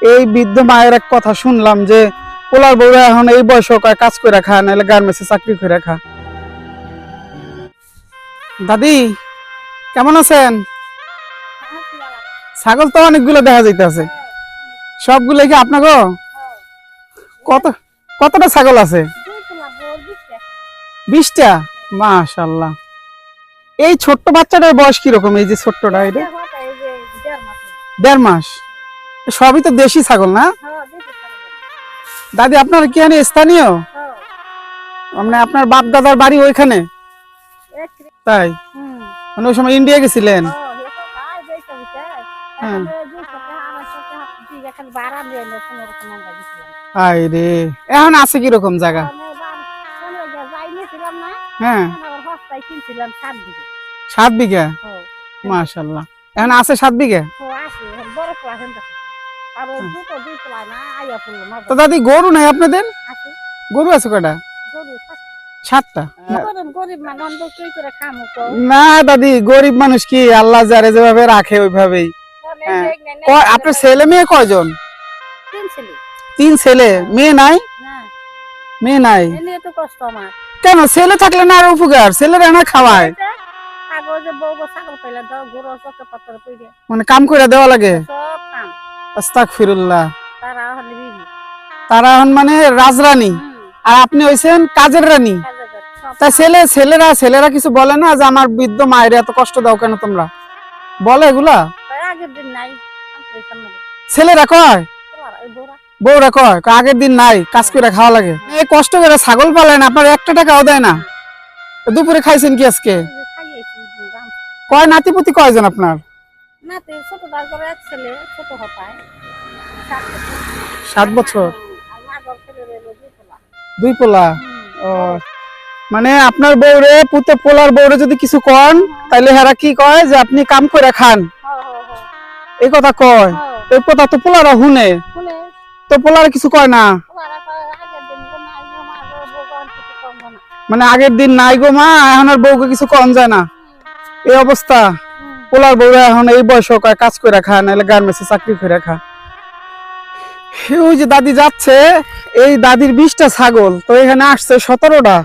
এই বৃদ্ধ মায়ের এক কথা শুনলাম যে পোলার বউরা এখন এই বয়সে কাজ করে খা, নাহলে গার্মেন্টসে চাকরি করে খা। দাদি কেমন আছেন? ছাগল তো অনেকগুলো দেখা যাইতেছে, সবগুলো কি আপনাকে? কতটা ছাগল আছে? 20টা। মাশাআল্লাহ। এই ছোট্ট বাচ্চাটার বয়স কিরকম? এই যে ছোট্টটা, এটা 1.5 মাস। সবই তো দেশি ছাগল না দাদি? আপনার কি এখানে স্থানীয়? মানে আপনার বাপ দাদার বাড়ি ওইখানে? তাই? মানে ওই সময় ইন্ডিয়া গেছিলেন? আরে এখন আছে কিরকম জায়গা? হ্যাঁ 7 বিঘা। মাশাআল্লাহ। এখন আছে 7 বিঘা। তো দাদি গরু নাই আপনাদের? গরু আছে কয়টা? 7টা। না দাদি, গরিব মানুষ কি আল্লাহ যারে যেভাবে রাখে ওইভাবেই। আপনার ছেলে মেয়ে কয়জন? 3 ছেলে। মেয়ে নাই? মেয়ে নাই কেন? ছেলে থাকলে না আরো উপকার, ছেলেরা না খাওয়ায়। মানে কাম করে দেওয়া লাগে? আস্তাগফিরুল্লাহ। তারা এখন মানে রাজরানী, আর আপনি হইছেন কাজের রানী। তাই ছেলেরা কিছু বলে না যে আমার বৃদ্ধ মায়ের এত কষ্ট দাও কেন তোমরা? বলে এগুলা? ছেলেরা কয়, বউরা কয় আগের দিন নাই, কাজ করে খাওয়া লাগে। এই কষ্ট করে ছাগল পালেন, আপনার 1 টাকাও দেয় না। দুপুরে খাইছেন কি আজকে? কয় নাতিপুতি কয়জন আপনার? 7 বছর। 2 পোলা। ও মানে আপনার বউরে পোলার বউরে যদি কিছু কন তাইলে হেরা কি কয় যে আপনি কাম করে খান, এই কথা কয়। এই কথা তো পোলারা শুনে, তো পোলারা কিছু কয় না? মানে আগের দিন নাই গো মা, এখন আর বউকে কিছু কম যায় না, এই অবস্থা। পোলার বউরা এখন এই বয়সে কাজ করে খা, নাহলে গার্মেন্টসে চাকরি করে খা। ওই যে দাদি যাচ্ছে, এই দাদির 20টা ছাগল, তো এখানে আসছে 17টা।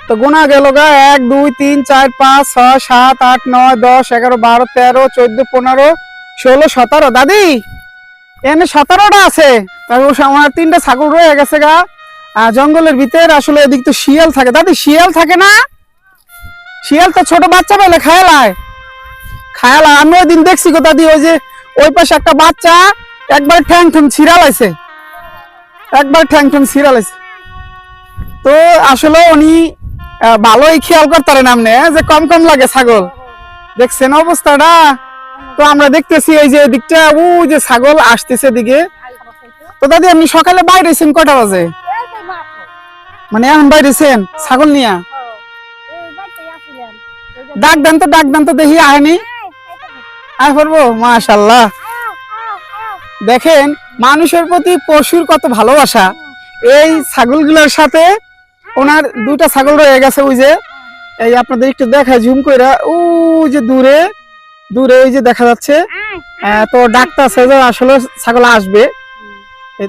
তো গোনা গেল গা 1 2 3 4 5 6 7 8 9 10 11 12 13 14 15 16 17। দাদি এখানে 17টা আছে। তারপর আমার 3টা ছাগল রয়ে গেছে গা জঙ্গলের ভিতরে। আসলে এদিক তো শিয়াল থাকে। দাদি শিয়াল থাকে না? শিয়াল তো ছোট বাচ্চা পেলে খায়ালায়। আমি ওই দিন দেখছি গো দাদি, ওই যে ওই পাশে একটা বাচ্চা একবার ঠ্যাং ছিঁড়া লাইছে, তো আসলে উনি ভালোই খেয়াল করতে নামনে যে কম কম লাগে ছাগল। দেখছেন অবস্থাটা? তো আমরা দেখতেছি এই যে দিকটা, ওই যে ছাগল আসতেছে দিকে। তো দাদি আপনি সকালে বাইরেছেন কটা বাজে? মানে এখন বাইরেছেন ছাগল নিয়া? ডাক দেন তো দেখি আহেনি। আয় পড়বো। মাশাআল্লাহ। দেখেন মানুষের প্রতি পশুর কত ভালোবাসা। এই ছাগলগুলোর সাথে ওনার 2টা ছাগল রয়ে গেছে, ওই যে এই আপনাদের একটু দেখায় ঝুম কইরা, ওই যে দূরে ওই যে দেখা যাচ্ছে। তো ডাক্তার আসলে ছাগল আসবে।